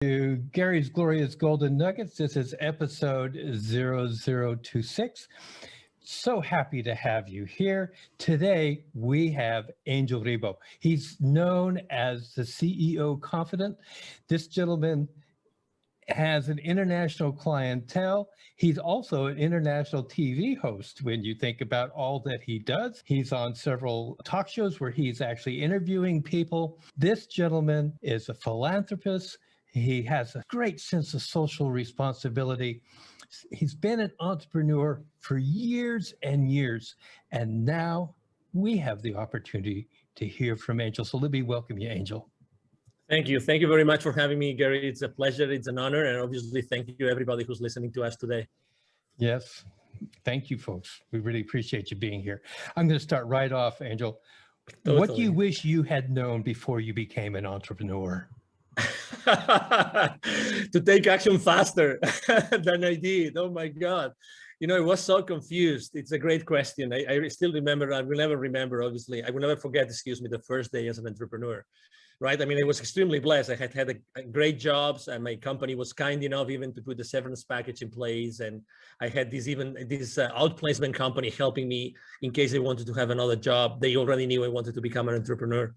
To Gary's Glorious Golden Nuggets. This is episode 0026. So happy to have you here. Today, we have Angel Ribo. He's known as the CEO Confidant. This gentleman has an international clientele. He's also an international TV host when you think about all that he does. He's on several talk shows where he's actually interviewing people. This gentleman is a philanthropist. He has a great sense of social responsibility. He's been an entrepreneur for years and years, and now we have the opportunity to hear from Angel. So let me welcome you, Angel. Thank you. Thank you very much for having me, Gary. It's a pleasure. It's an honor. And obviously, thank you, everybody who's listening to us today. Yes. Thank you, folks. We really appreciate you being here. I'm going to start right off, Angel. Totally. What do you wish you had known before you became an entrepreneur? To take action faster than I did. Oh my God. You know, I was so confused. It's a great question. I still remember, I will never remember, obviously. I will never forget, the first day as an entrepreneur, right? I mean, I was extremely blessed. I had a great jobs, and my company was kind enough even to put the severance package in place. And I had this outplacement company helping me in case I wanted to have another job. They already knew I wanted to become an entrepreneur.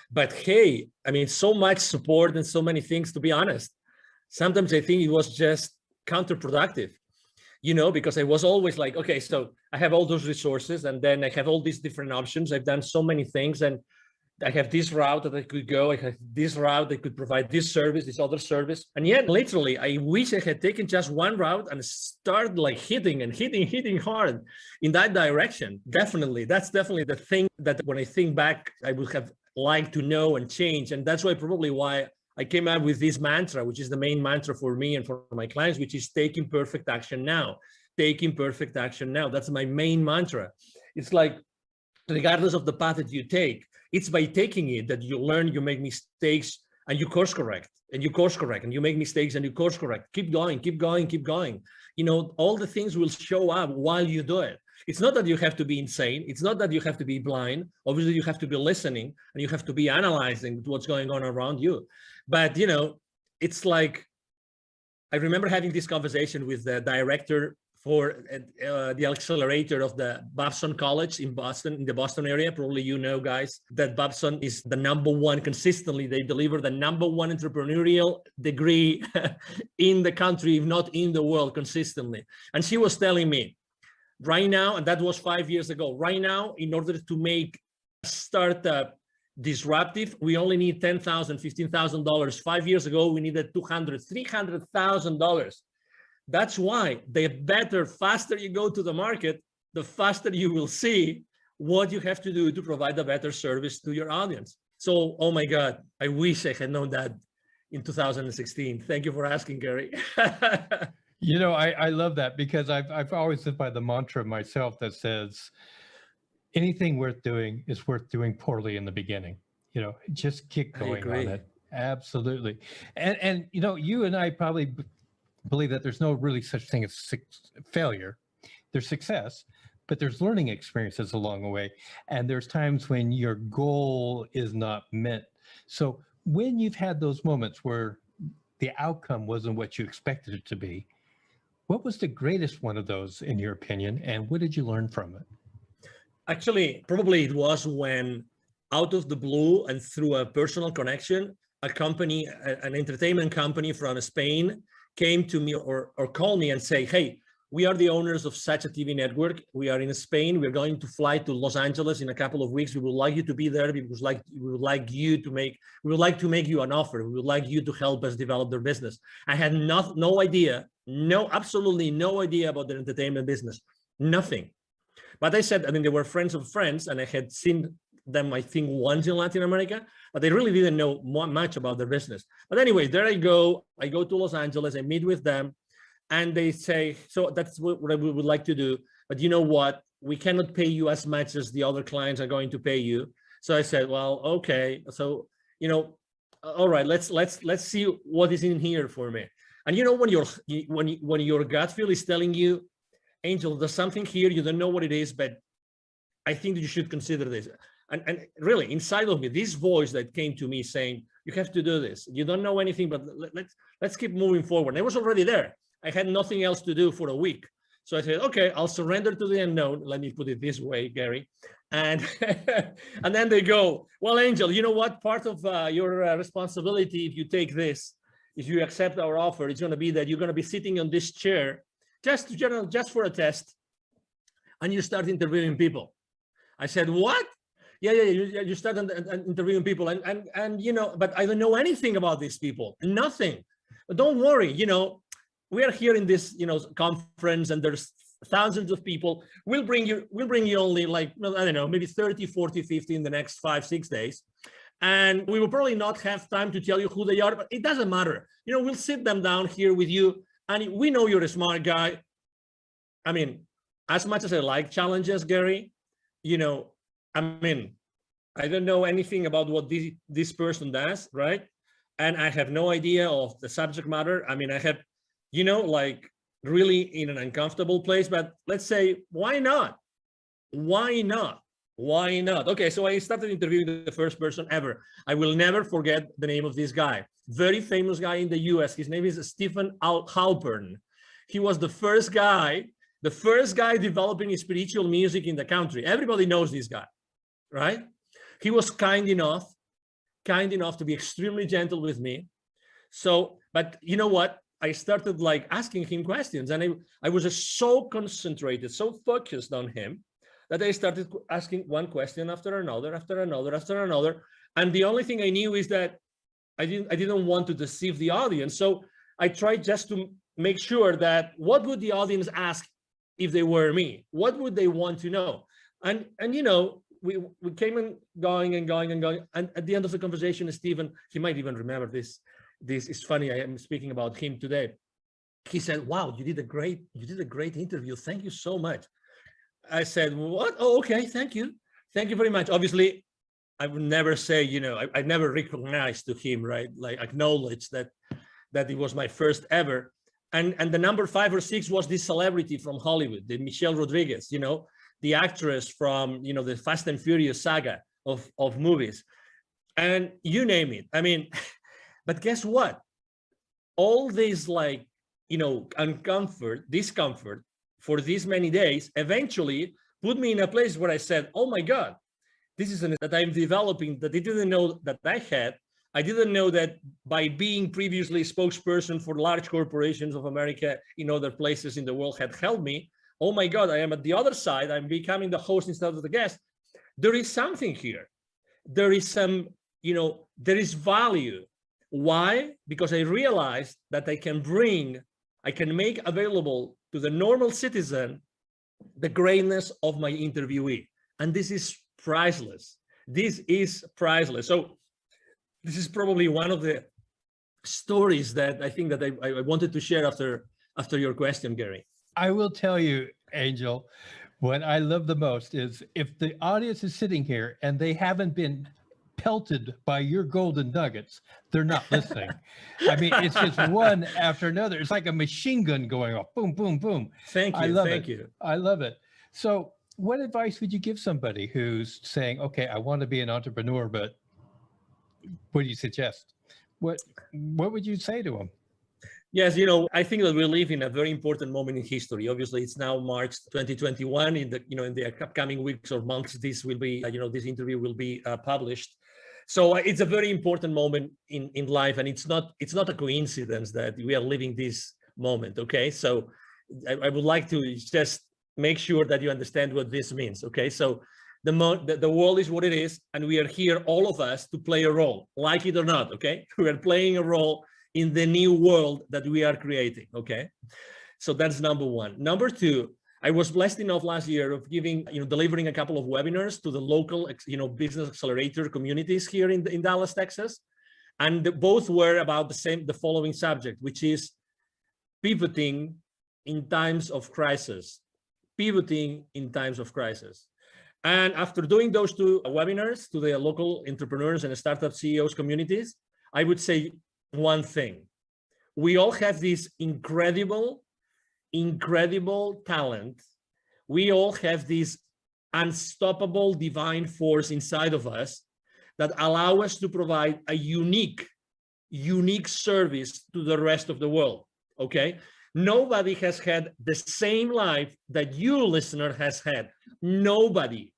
But hey, I mean, so much support and so many things, to be honest. Sometimes I think it was just counterproductive, you know, because I was always like, okay, so I have all those resources and then I have all these different options. I've done so many things and I have this route that I could go. I have this route that could provide this service, this other service. And yet, literally, I wish I had taken just one route and started like hitting hard in that direction. Definitely. That's definitely the thing that when I think back, I would have liked to know and change. And that's probably why I came out with this mantra, which is the main mantra for me and for my clients, which is taking perfect action now. Taking perfect action now. That's my main mantra. It's like, regardless of the path that you take, it's by taking it that you learn, you make mistakes, and you course correct, and you course correct, and you make mistakes and you course correct. Keep going, keep going, keep going. You know, all the things will show up while you do it. It's not that you have to be insane. It's not that you have to be blind. Obviously, you have to be listening and you have to be analyzing what's going on around you. But, you know, it's like, I remember having this conversation with the director for the accelerator of the Babson College in Boston, in the Boston area. Probably you know, guys, that Babson is the #1 consistently. They deliver the #1 entrepreneurial degree in the country, if not in the world, consistently. And she was telling me right now, and that was 5 years ago, right now, in order to make a startup disruptive, we only need $10,000, $15,000. 5 years ago, we needed $200,000, $300,000. That's why the faster you go to the market, the faster you will see what you have to do to provide a better service to your audience. So, oh my God, I wish I had known that in 2016. Thank you for asking, Gary. You know, I love that because I've always lived by the mantra myself that says, anything worth doing is worth doing poorly in the beginning. You know, just keep going on it. Absolutely. And you know, you and I probably believe that there's no really such thing as failure. There's success, but there's learning experiences along the way. And there's times when your goal is not met. So when you've had those moments where the outcome wasn't what you expected it to be, what was the greatest one of those in your opinion? And what did you learn from it? Actually, probably it was when out of the blue and through a personal connection, a company, an entertainment company from Spain came to me or called me and say, hey, we are the owners of such a TV network. We are in Spain. We're going to fly to Los Angeles in a couple of weeks. We would like you to be there because we would like to make you an offer. We would like you to help us develop their business. I had no idea, absolutely no idea about their entertainment business, nothing. But I said, I mean, they were friends of friends, and I had seen them, I think, once in Latin America, but they really didn't know much about their business. But anyway, there I go to Los Angeles, I meet with them, and they say, so that's what we would like to do. But you know what? We cannot pay you as much as the other clients are going to pay you. So I said, well, okay. So, you know, all right, let's see what is in here for me. And you know, when your gut feel is telling you, Angel, there's something here, you don't know what it is, but I think that you should consider this. And really, inside of me, this voice that came to me saying, You have to do this. You don't know anything, but let's keep moving forward. And I was already there. I had nothing else to do for a week. So I said, okay, I'll surrender to the unknown. Let me put it this way, Gary. And and then they go, well, Angel, you know what? Part of your responsibility, if you take this, if you accept our offer, it's going to be that you're going to be sitting on this chair just for a test, and you start interviewing people. I said, what? Yeah, you start interviewing people, and you know, but I don't know anything about these people, nothing. But don't worry, you know, we are here in this, you know, conference, and there's thousands of people. We'll bring you only like, I don't know, maybe 30, 40, 50 in the next 5, 6 days. And we will probably not have time to tell you who they are, but it doesn't matter. You know, we'll sit them down here with you, and we know you're a smart guy. I mean, as much as I like challenges, Gary, you know, I mean, I don't know anything about what this person does, right? And I have no idea of the subject matter. I mean, I have, you know, like really in an uncomfortable place, but let's say, why not? Why not? Why not? Okay, so I started interviewing the first person ever. I will never forget the name of this guy. Very famous guy in the US. His name is Stephen Halpern. He was the first guy developing spiritual music in the country. Everybody knows this guy, right? He was kind enough to be extremely gentle with me. So, but you know what? I started like asking him questions, and I was just so concentrated, so focused on him, that I started asking one question after another. And the only thing I knew is that I didn't want to deceive the audience. So I tried just to make sure that what would the audience ask if they were me? What would they want to know? And you know, we came and going. And at the end of the conversation, Stephen, he might even remember this. This is funny. I am speaking about him today. He said, wow, you did a great interview. Thank you so much. I said, what? Oh, okay. Thank you. Thank you very much. Obviously, I would never say, you know, I never recognized to him, right? Like acknowledge that it was my first ever. And the number 5 or 6 was this celebrity from Hollywood, the Michelle Rodriguez, you know, the actress from, you know, the Fast and Furious saga of movies, and you name it. I mean, but guess what? All this, like, you know, discomfort for these many days eventually put me in a place where I said, oh my God, this is that I'm developing that I didn't know that I had. I didn't know that by being previously spokesperson for large corporations of America in other places in the world had helped me. Oh my God, I am at the other side. I'm becoming the host instead of the guest. There is something here. There is some, you know, there is value. Why? Because I realized that I can make available to the normal citizen the greatness of my interviewee. And this is priceless. This is priceless. So this is probably one of the stories that I think that I wanted to share after your question, Gary. I will tell you, Angel, what I love the most is if the audience is sitting here and they haven't been pelted by your golden nuggets, they're not listening. I mean, it's just one after another. It's like a machine gun going off. Boom, boom, boom. Thank you. Thank you. I love it. So what advice would you give somebody who's saying, okay, I want to be an entrepreneur, but what do you suggest? What would you say to them? Yes, you know, I think that we live in a very important moment in history. Obviously, it's now March 2021. In the upcoming weeks or months, this will be, this interview will be published. So it's a very important moment in life, and it's not a coincidence that we are living this moment. Okay, so I would like to just make sure that you understand what this means. Okay, so the world is what it is, and we are here, all of us, to play a role, like it or not. Okay, we are playing a role in the new world that we are creating. Okay, so that's number one. Number two, I was blessed enough last year of delivering a couple of webinars to the local, business accelerator communities here in Dallas, Texas, and both were about the following subject, which is pivoting in times of crisis. Pivoting in times of crisis. And after doing those two webinars to the local entrepreneurs and startup CEOs communities, I would say one thing: we all have this incredible talent. We all have this unstoppable divine force inside of us, that allow us to provide a unique service to the rest of the world, okay? Nobody has had the same life that you, listener, has had. Nobody.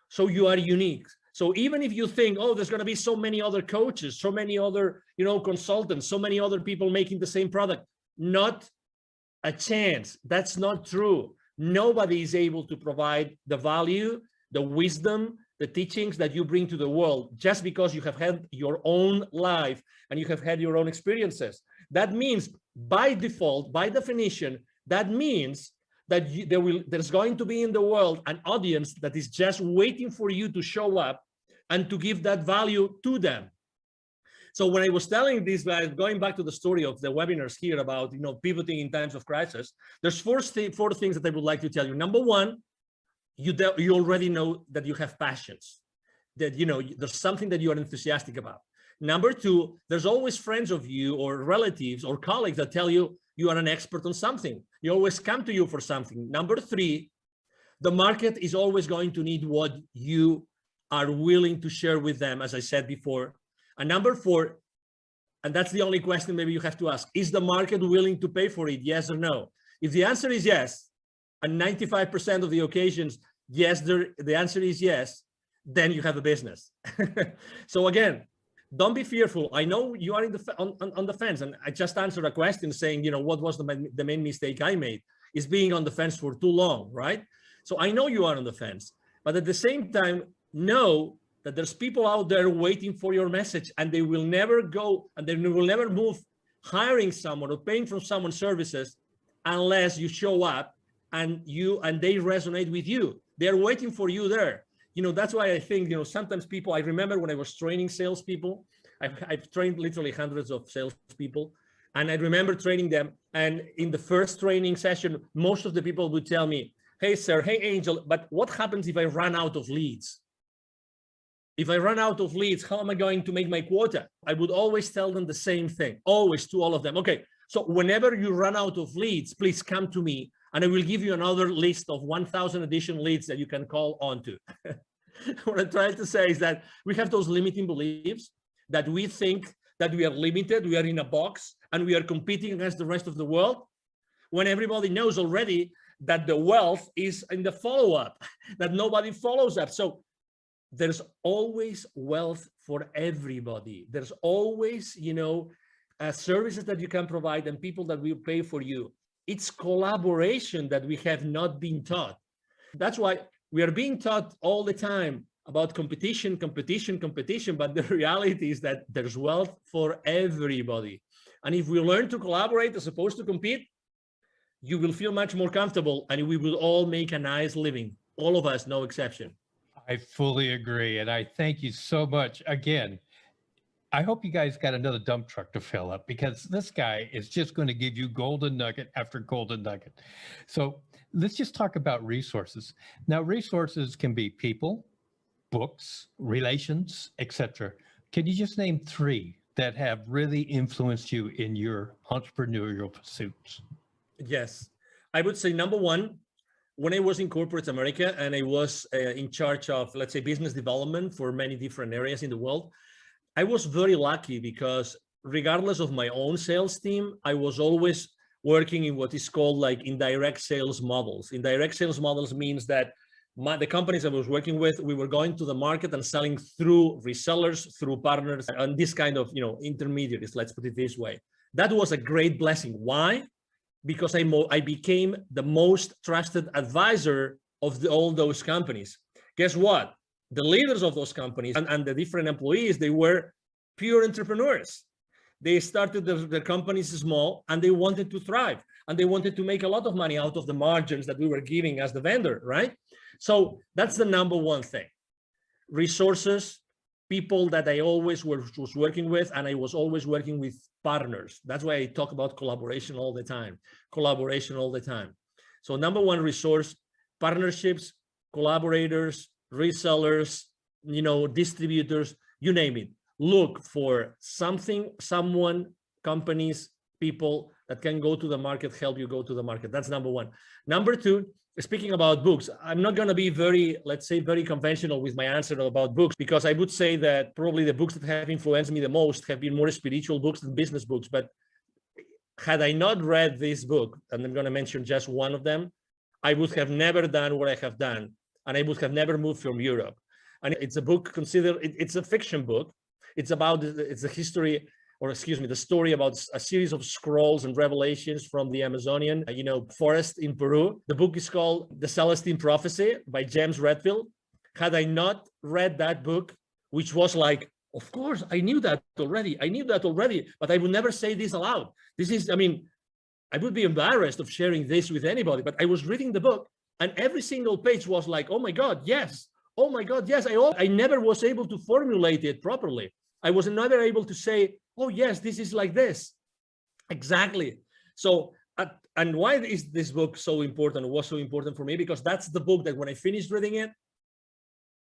So you are unique. So even if you think, oh, there's going to be so many other coaches, so many other, consultants, so many other people making the same product, not a chance. That's not true. Nobody is able to provide the value, the wisdom, the teachings that you bring to the world just because you have had your own life and you have had your own experiences. That means by default, by definition, that means that there's going to be in the world an audience that is just waiting for you to show up and to give that value to them. So when I was telling these guys, going back to the story of the webinars here about, pivoting in times of crisis, there's four things that I would like to tell you. Number one, you already know that you have passions, that, there's something that you are enthusiastic about. Number two, there's always friends of you or relatives or colleagues that tell you you are an expert on something. They always come to you for something. Number three, the market is always going to need what you are willing to share with them, as I said before. And number four, and that's the only question maybe you have to ask, is the market willing to pay for it? Yes or no? If the answer is yes, and 95% of the occasions, yes, the answer is yes, then you have a business. So again, don't be fearful. I know you are on the fence, and I just answered a question saying, what was the main mistake I made is being on the fence for too long, right? So I know you are on the fence, but at the same time, know that there's people out there waiting for your message, and they will never go, and they will never move hiring someone or paying for someone's services unless you show up and they resonate with you. They're waiting for you there. That's why I think, sometimes people, I remember when I was training salespeople, I've trained literally hundreds of salespeople, and I remember training them. And in the first training session, most of the people would tell me, hey, sir, hey, Angel, but what happens if I run out of leads? If I run out of leads, how am I going to make my quota? I would always tell them the same thing, always, to all of them. Okay, so whenever you run out of leads, please come to me, and I will give you another list of 1,000 additional leads that you can call onto. What I'm trying to say is that we have those limiting beliefs that we think that we are limited, we are in a box, and we are competing against the rest of the world, when everybody knows already that the wealth is in the follow-up, that nobody follows up. So there's always wealth for everybody. There's always, services that you can provide and people that will pay for you. It's collaboration that we have not been taught. That's why we are being taught all the time about competition, but the reality is that there's wealth for everybody. And if we learn to collaborate as opposed to compete, you will feel much more comfortable, and we will all make a nice living. All of us, no exception. I fully agree. And I thank you so much. Again, I hope you guys got another dump truck to fill up, because this guy is just going to give you golden nugget after golden nugget. So let's just talk about resources. Now, resources can be people, books, relations, etc. Can you just name three that have really influenced you in your entrepreneurial pursuits? Yes, I would say number one, when I was in corporate America and I was in charge of, let's say, business development for many different areas in the world, I was very lucky because regardless of my own sales team, I was always working in what is called like indirect sales models. Indirect sales models means that the companies I was working with, we were going to the market and selling through resellers, through partners, and this kind of, intermediaries, let's put it this way. That was a great blessing. Why? Because I became the most trusted advisor of all those companies. Guess what? The leaders of those companies and the different employees, they were pure entrepreneurs. They started their companies small, and they wanted to thrive, and they wanted to make a lot of money out of the margins that we were giving as the vendor, right? So that's the number one thing. Resources, people that I always was working with, and I was always working with partners. That's why I talk about collaboration all the time. So number one, resource, partnerships, collaborators, resellers, distributors, you name it. Look for something, someone, companies, people that can go to the market, help you go to the market. That's number one. Number two, speaking about books, I'm not going to be very, let's say, very conventional with my answer about books, because I would say that probably the books that have influenced me the most have been more spiritual books than business books. But had I not read this book, and I'm going to mention just one of them, I would have never done what I have done, and I would have never moved from Europe. And it's a book it's a fiction book. It's the history, or excuse me, the story about a series of scrolls and revelations from the Amazonian, forest in Peru. The book is called The Celestine Prophecy by James Redfield. Had I not read that book, which was like, of course, I knew that already, but I would never say this aloud. I would be embarrassed of sharing this with anybody, but I was reading the book and every single page was like, oh my God, yes. Oh my God, yes. I never was able to formulate it properly. I was never able to say, oh yes, this is like this. Exactly. So, and why is this book so important? It was so important for me because that's the book that when I finished reading it,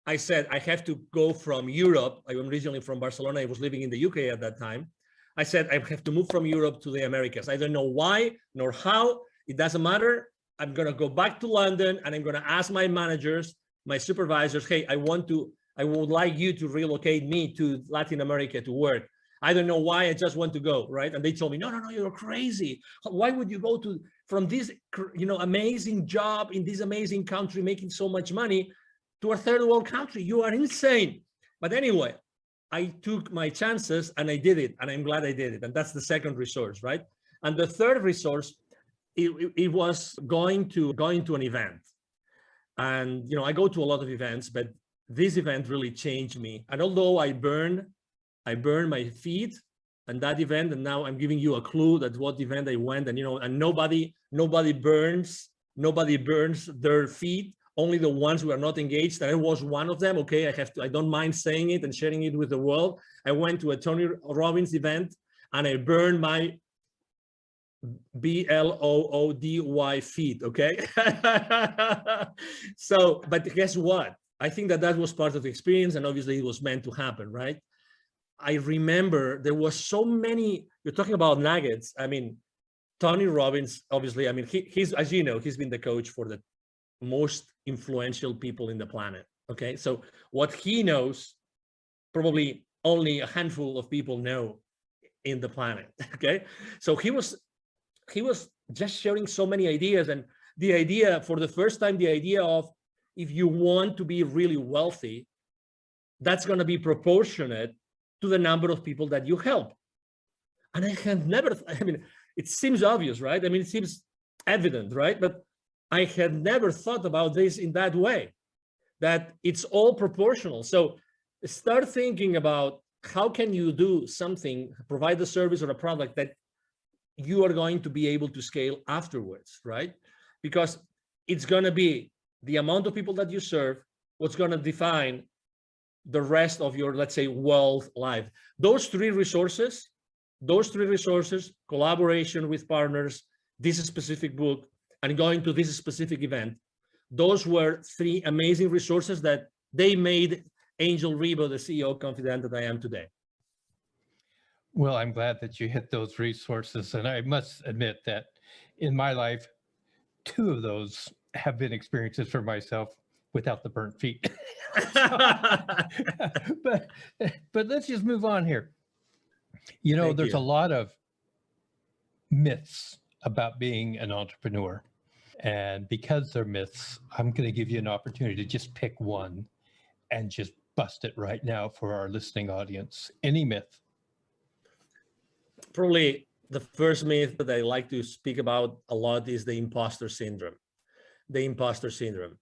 I said, I have to go from Europe. I'm originally from Barcelona. I was living in the UK at that time. I said, I have to move from Europe to the Americas. I don't know why nor how. It doesn't matter. I'm going to go back to London and I'm going to ask my managers, my supervisors, hey, I would like you to relocate me to Latin America to work. I don't know why, I just want to go, right? And they told me, no, you're crazy. Why would you go from this, amazing job in this amazing country, making so much money, to a third world country? You are insane. But anyway, I took my chances and I did it, and I'm glad I did it. And that's the second resource, right? And the third resource, it was going to an event. And I go to a lot of events, but this event really changed me. And although I burned my feet and that event, and now I'm giving you a clue that what event I went, and and nobody burns their feet, only the ones who are not engaged. And I was one of them. Okay, I don't mind saying it and sharing it with the world. I went to a Tony Robbins event and I burned my BLOODY feet. Okay. So, but guess what? I think that was part of the experience, and obviously it was meant to happen, right? I remember there was so many, you're talking about nuggets. Tony Robbins, obviously, he's, as you know, he's been the coach for the most influential people in the planet. Okay. So what he knows, probably only a handful of people know in the planet. Okay. So he was just sharing so many ideas, and the idea for the first time, the idea of, if you want to be really wealthy, that's going to be proportionate to the number of people that you help. And I had never, it seems obvious, right? It seems evident, right? But I had never thought about this in that way, that it's all proportional. So start thinking about how can you do something, provide a service or a product that you are going to be able to scale afterwards, right? Because it's going to be the amount of people that you serve, what's going to define the rest of your, let's say, wealth life. Those three resources, collaboration with partners, this specific book, and going to this specific event, those were three amazing resources that they made Angel Ribo the CEO Confidant that I am today. Well, I'm glad that you hit those resources. And I must admit that in my life, two of those have been experiences for myself without the burnt feet. but let's just move on here. There's a lot of myths about being an entrepreneur. And because they're myths, I'm going to give you an opportunity to just pick one and just bust it right now for our listening audience. Any myth? Probably the first myth that I like to speak about a lot is the imposter syndrome. The imposter syndrome.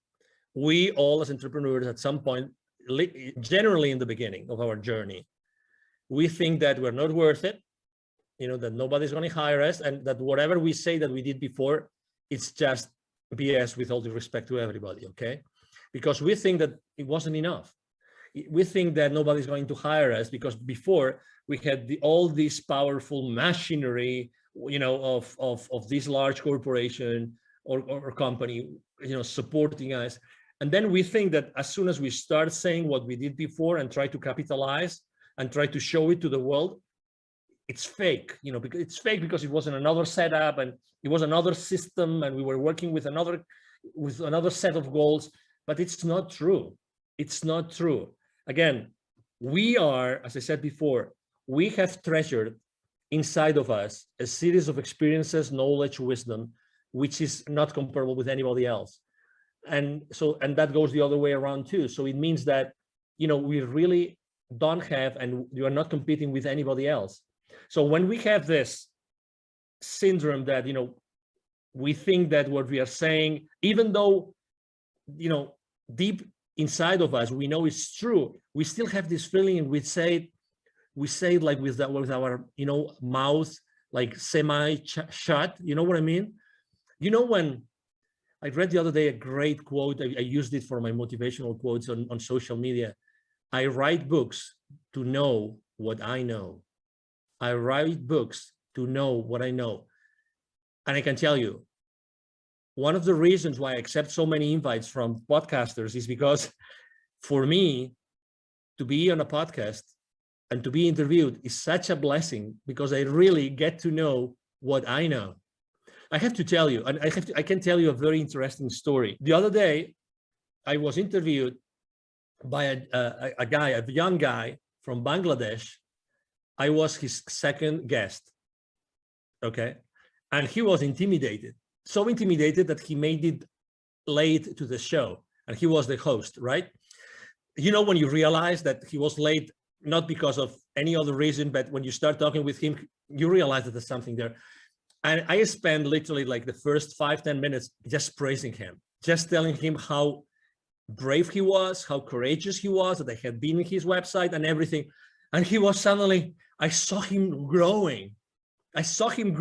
We all as entrepreneurs at some point, generally in the beginning of our journey, we think that we're not worth it, that nobody's going to hire us, and that whatever we say that we did before, it's just BS, with all due respect to everybody, okay? Because we think that it wasn't enough. We think that nobody's going to hire us because before we had all this powerful machinery, of this large corporation or company, supporting us. And then we think that as soon as we start saying what we did before and try to capitalize and try to show it to the world, it's fake, because it's fake because it was in another setup and it was another system and we were working with another, with another set of goals, but it's not true. It's not true. Again, we are, as I said before, we have treasured inside of us a series of experiences, knowledge, wisdom, which is not comparable with anybody else. And that goes the other way around too. So it means that, we really don't have, and you are not competing with anybody else. So when we have this syndrome that, we think that what we are saying, even though, deep inside of us, we know it's true, we still have this feeling, and we say it like with our, mouth, like semi-shut, you know what I mean? When I read the other day a great quote, I used it for my motivational quotes on social media. I write books to know what I know. I write books to know what I know. And I can tell you, one of the reasons why I accept so many invites from podcasters is because for me, to be on a podcast and to be interviewed is such a blessing, because I really get to know what I know. I have to tell you, and I can tell you a very interesting story. The other day, I was interviewed by a young guy from Bangladesh. I was his second guest, okay? And he was intimidated, so intimidated that he made it late to the show, and he was the host, right? When you realize that he was late, not because of any other reason, but when you start talking with him, you realize that there's something there. And I spent literally like the first 5-10 minutes just praising him, just telling him how brave he was, how courageous he was, that I had been in his website and everything. And he was suddenly, I saw him growing. I saw him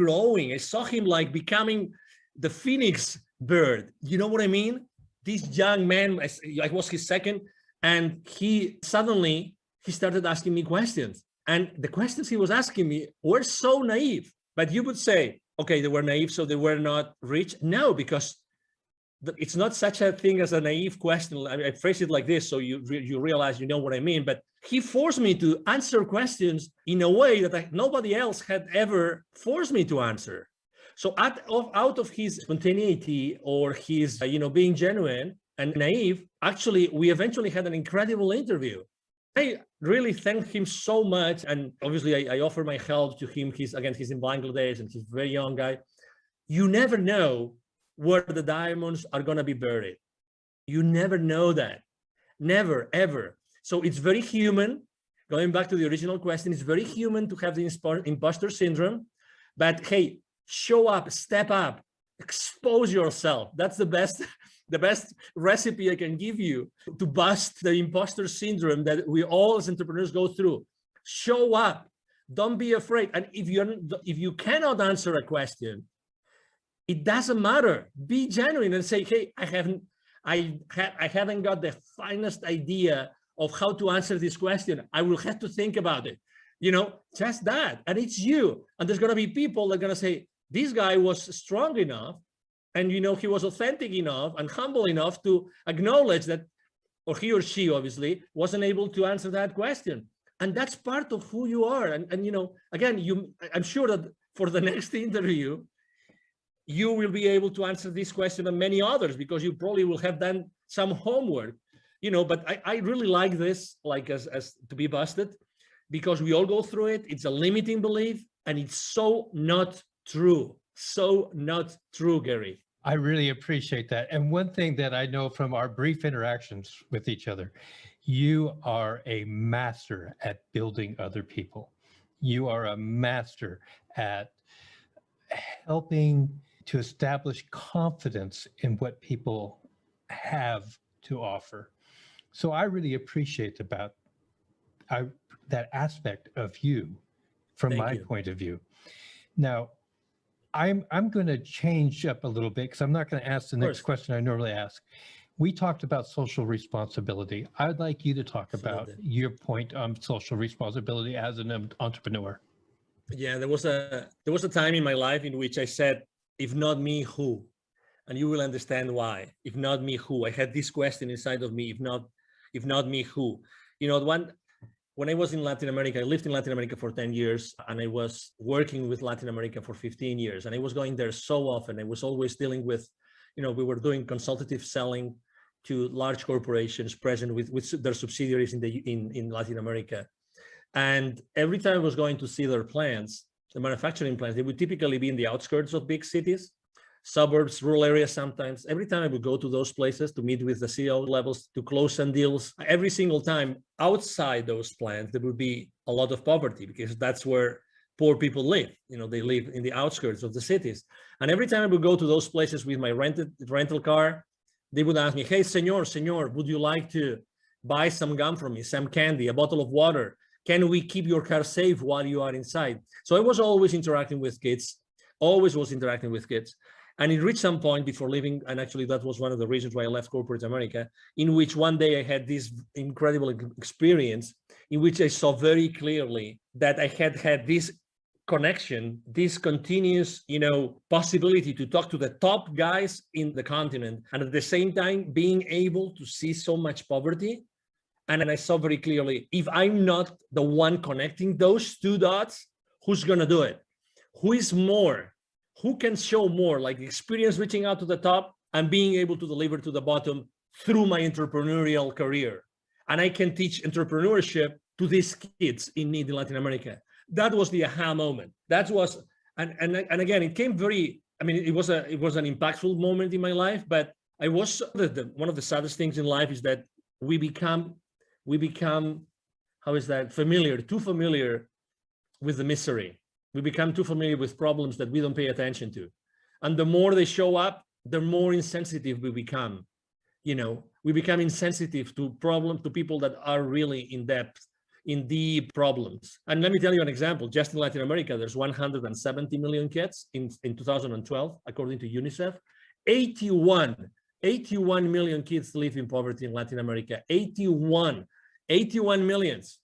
like becoming the phoenix bird. You know what I mean? This young man, I was his second, and he started asking me questions. And the questions he was asking me were so naive. But you would say, okay, they were naive, so they were not rich. No, because it's not such a thing as a naive question. I phrase it like this, so you realize you know what I mean. But he forced me to answer questions in a way that nobody else had ever forced me to answer. So out of his spontaneity or his, being genuine and naive, actually, we eventually had an incredible interview. I really thank him so much. And obviously I offer my help to him. He's in Bangladesh and he's a very young guy. You never know where the diamonds are going to be buried. You never know that. Never, ever. So it's very human. Going back to the original question, it's very human to have the imposter syndrome. But hey, show up, step up, expose yourself. That's the best recipe I can give you to bust the imposter syndrome that we all as entrepreneurs go through. Show up. Don't be afraid. And if you cannot answer a question, it doesn't matter. Be genuine and say, hey, I haven't got the finest idea of how to answer this question. I will have to think about it. Just that. And it's you. And there's going to be people that are going to say, this guy was strong enough, and he was authentic enough and humble enough to acknowledge that, or he or she obviously wasn't able to answer that question. And that's part of who you are. And again, I'm sure that for the next interview, you will be able to answer this question and many others, because you probably will have done some homework, but I really like this, like as to be busted, because we all go through it. It's a limiting belief, and it's so not true. So not true, Gary. I really appreciate that. And one thing that I know from our brief interactions with each other, you are a master at building other people. You are a master at helping to establish confidence in what people have to offer. So I really appreciate that aspect of you from my point of view. Now, I'm going to change up a little bit, because I'm not going to ask the next question I normally ask. We talked about social responsibility. I'd like you to talk about your point on social responsibility as an entrepreneur. Yeah, there was a time in my life in which I said, if not me, who? And you will understand why. If not me, who? I had this question inside of me, if not me, who? When I was in Latin America, I lived in Latin America for 10 years, and I was working with Latin America for 15 years. And I was going there so often. I was always dealing with, we were doing consultative selling to large corporations present with their subsidiaries in Latin America. And every time I was going to see their plants, the manufacturing plants, they would typically be in the outskirts of big cities, suburbs, rural areas sometimes. Every time I would go to those places to meet with the CEO levels, to close some deals, every single time outside those plants, there would be a lot of poverty because that's where poor people live. They live in the outskirts of the cities. And every time I would go to those places with my rental car, they would ask me, hey, senor, would you like to buy some gum from me, some candy, a bottle of water? Can we keep your car safe while you are inside? So I was always interacting with kids, always was interacting with kids. And it reached some point before leaving, and actually that was one of the reasons why I left corporate America, in which one day I had this incredible experience in which I saw very clearly that I had this connection, this continuous, possibility to talk to the top guys in the continent, and at the same time being able to see so much poverty. And I saw very clearly, if I'm not the one connecting those two dots, who's going to do it? Who is more? Who can show more, like experience reaching out to the top and being able to deliver to the bottom through my entrepreneurial career? And I can teach entrepreneurship to these kids in need in Latin America. That was the aha moment. That was, and again, it came very, it was an impactful moment in my life, but I was, one of the saddest things in life is that we become, how is that, too familiar with the misery. We become too familiar with problems that we don't pay attention to. And the more they show up, the more insensitive we become. We become insensitive to people that are really in depth, in deep problems. And let me tell you an example. Just in Latin America, there's 170 million kids in 2012, according to UNICEF. 81 million kids live in poverty in Latin America. 81 millions.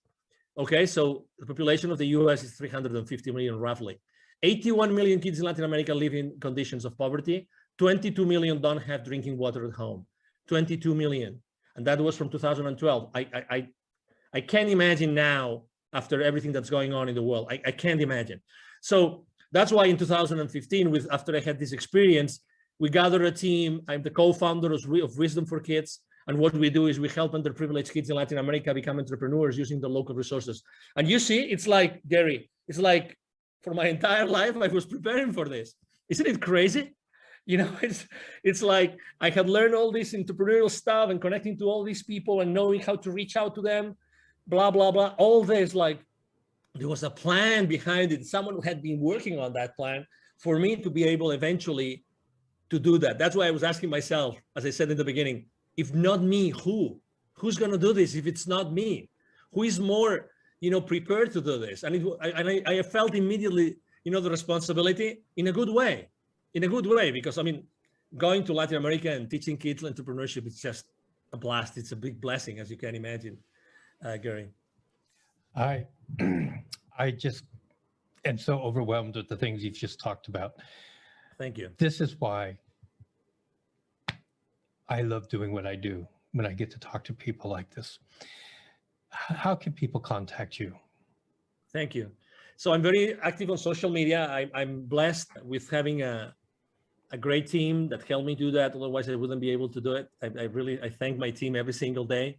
Okay, so the population of the US is 350 million roughly. 81 million kids in Latin America live in conditions of poverty. 22 million don't have drinking water at home. 22 million. And that was from 2012. I can't imagine now, after everything that's going on in the world, I can't imagine. So that's why in 2015, after I had this experience, we gathered a team. I'm the co-founder of Wisdom for Kids. And what we do is we help underprivileged kids in Latin America become entrepreneurs using the local resources. And you see, it's like, Gary, it's like for my entire life, I was preparing for this. Isn't it crazy? It's like I had learned all this entrepreneurial stuff and connecting to all these people and knowing how to reach out to them, blah, blah, blah. All this, like, there was a plan behind it. Someone had been working on that plan for me to be able eventually to do that. That's why I was asking myself, as I said in the beginning, if not me, who? Who's going to do this if it's not me? Who is more, prepared to do this? And I felt immediately, the responsibility in a good way, because going to Latin America and teaching kids entrepreneurship is just a blast. It's a big blessing, as you can imagine, Gary. I just am so overwhelmed with the things you've just talked about. Thank you. This is why I love doing what I do when I get to talk to people like this. How can people contact you? Thank you. So I'm very active on social media. I'm blessed with having a great team that helped me do that. Otherwise, I wouldn't be able to do it. I thank my team every single day.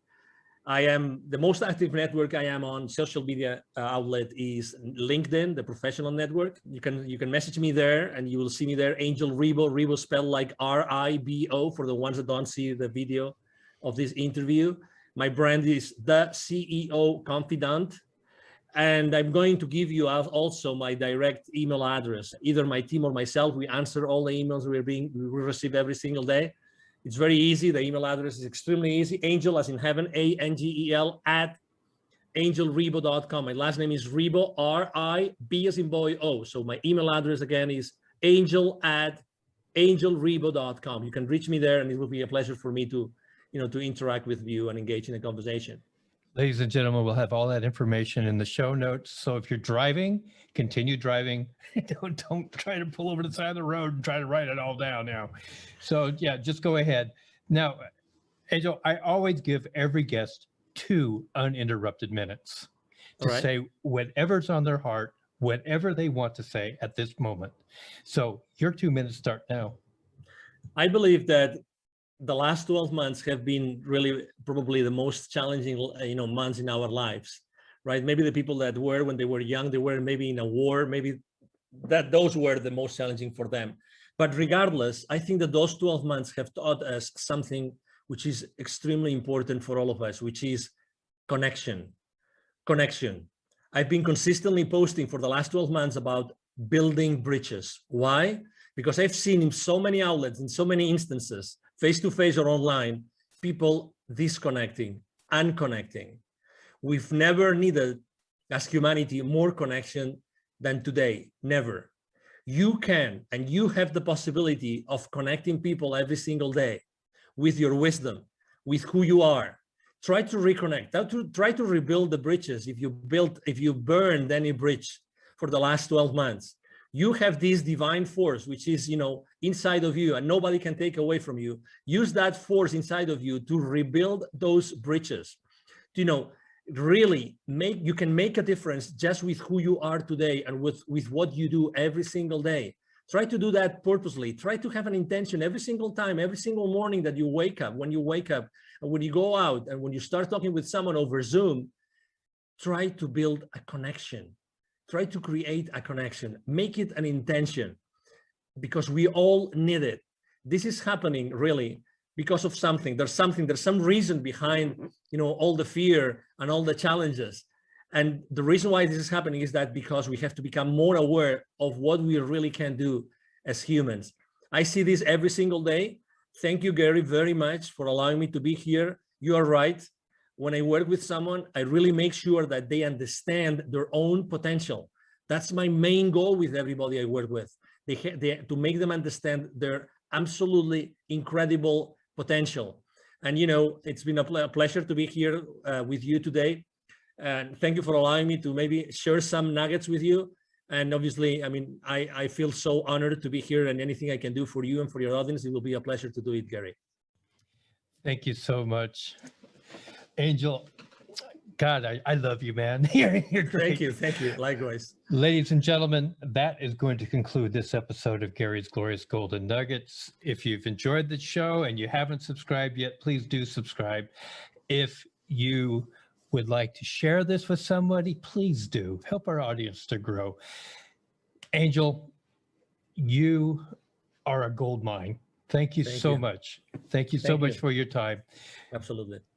I am the most active network I am on social media outlet is LinkedIn, the professional network. You can message me there and you will see me there. Angel Ribo, Ribo spelled like R-I-B-O for the ones that don't see the video of this interview. My brand is the CEO Confidant. And I'm going to give you also my direct email address. Either my team or myself, we answer all the emails we receive every single day. It's very easy. The email address is extremely easy. Angel, as in heaven, A-N-G-E-L, at angelribo.com. My last name is Ribo, R-I-B as in boy, O. So my email address again is angel@angelribo.com. You can reach me there, and it will be a pleasure for me to interact with you and engage in a conversation. Ladies and gentlemen, we'll have all that information in the show notes. So if you're driving, continue driving. Don't try to pull over to the side of the road and try to write it all down now. So yeah, just go ahead. Now, Angel, I always give every guest 2 uninterrupted minutes to say whatever's on their heart, whatever they want to say at this moment. So your 2 minutes start now. I believe that the last 12 months have been really probably the most challenging, months in our lives, right? Maybe the people that were when they were young, they were maybe in a war, maybe that those were the most challenging for them. But regardless, I think that those 12 months have taught us something which is extremely important for all of us, which is connection. Connection. I've been consistently posting for the last 12 months about building bridges. Why? Because I've seen in so many outlets, in so many instances, face-to-face or online, people disconnecting, unconnecting. We've never needed, as humanity, more connection than today. Never. You can, and you have the possibility of connecting people every single day with your wisdom, with who you are. Try to reconnect, try to rebuild the bridges. If you burned any bridge for the last 12 months, you have this divine force, which is, inside of you and nobody can take away from you. Use that force inside of you to rebuild those bridges. Really you can make a difference just with who you are today and with what you do every single day. Try to do that purposely. Try to have an intention every single time, every single morning that you wake up, when you wake up, and when you go out, and when you start talking with someone over Zoom. Try to build a connection. Try to create a connection. Make it an intention, because we all need it. This is happening really because of something. There's some reason behind, all the fear and all the challenges. And the reason why this is happening is that because we have to become more aware of what we really can do as humans. I see this every single day. Thank you, Gary, very much for allowing me to be here. You are right. When I work with someone, I really make sure that they understand their own potential. That's my main goal with everybody I work with. To make them understand their absolutely incredible potential. And, it's been a pleasure to be here with you today. And thank you for allowing me to maybe share some nuggets with you. And obviously, I feel so honored to be here, and anything I can do for you and for your audience, it will be a pleasure to do it, Gary. Thank you so much, Angel. God, I love you, man. You're great. Thank you. Likewise. Ladies and gentlemen, that is going to conclude this episode of Gary's Glorious Golden Nuggets. If you've enjoyed the show and you haven't subscribed yet, please do subscribe. If you would like to share this with somebody, please do. Help our audience to grow. Angel, you are a gold mine. Thank you so much. Thank you so much for your time. Absolutely.